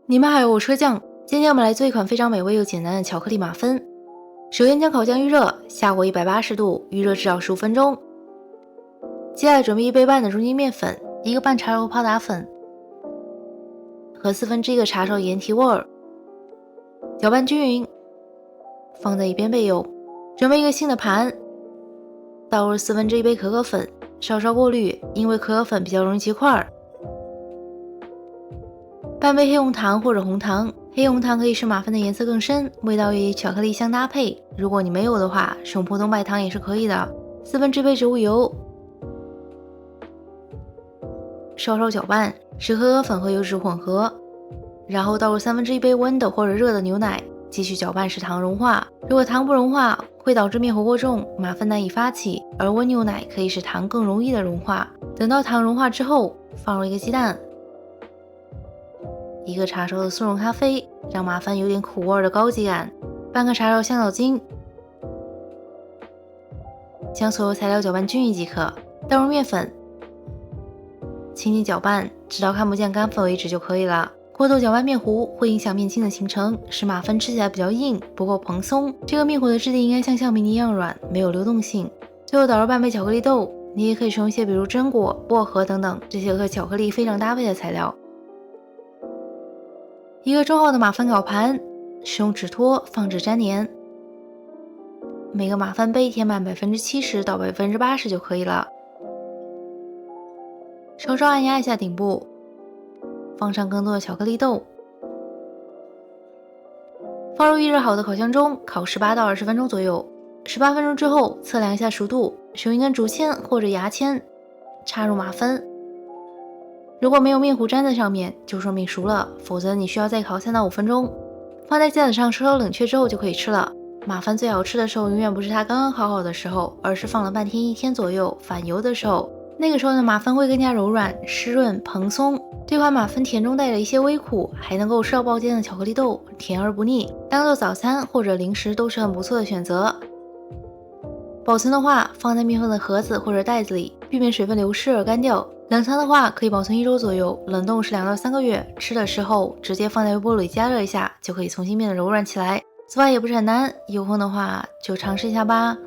你们好，我车酱。今天我们来做一款非常美味又简单的巧克力马芬。首先将烤箱预热，下锅180度，预热至少15分钟。接下来准备1杯半的中筋面粉，1个半茶勺泡打粉和1/4个茶勺盐提味儿，搅拌均匀，放在一边备用。准备一个新的盘，倒入1/4杯可可粉，稍稍过滤，因为可可粉比较容易结块。半杯黑红糖或者红糖，黑红糖可以使马芬的颜色更深，味道与巧克力相搭配。如果你没有的话，使用普通白糖也是可以的。1/4杯植物油，稍稍搅拌，使可可粉和油脂混合，然后倒入1/3杯温的或者热的牛奶，继续搅拌使糖融化。如果糖不融化，会导致面糊过重，马芬难以发起，而温牛奶可以使糖更容易的融化。等到糖融化之后，放入1个鸡蛋。1个茶勺的速溶咖啡，让马芬有点苦味的高级感。半个茶勺香草精，将所有材料搅拌均匀即可。倒入面粉，轻轻搅拌，直到看不见干粉为止就可以了。过头搅拌面糊会影响面筋的形成，使马芬吃起来比较硬，不够蓬松。这个面糊的质地应该像橡皮泥一样软，没有流动性。最后倒入半杯巧克力豆，你也可以使用一些比如榛果、薄荷等等这些和巧克力非常搭配的材料。1个中厚的马芬烤盘，使用纸托防止粘连。每个马芬杯填满70%到80%就可以了。稍稍按压一下顶部，放上更多的巧克力豆，放入预热好的烤箱中，烤18到20分钟左右。18分钟之后，测量一下熟度，使用一根竹签或者牙签插入马芬。如果没有面糊粘在上面，就说明熟了，否则你需要再烤3到5分钟。放在架子上稍稍冷却之后就可以吃了。马芬最好吃的时候永远不是它刚刚烤好的时候，而是放了半天1天左右返油的时候。那个时候的马芬会更加柔软、湿润、蓬松。这款马芬甜中带着一些微苦，还能够吃到爆尖的巧克力豆，甜而不腻，当做早餐或者零食都是很不错的选择。保存的话，放在密封的盒子或者袋子里，避免水分流失而干掉。冷藏的话，可以保存1周左右，冷冻是2到3个月。吃的时候直接放在微波炉里加热一下，就可以重新变得柔软起来。做法也不是很难，有空的话就尝试一下吧。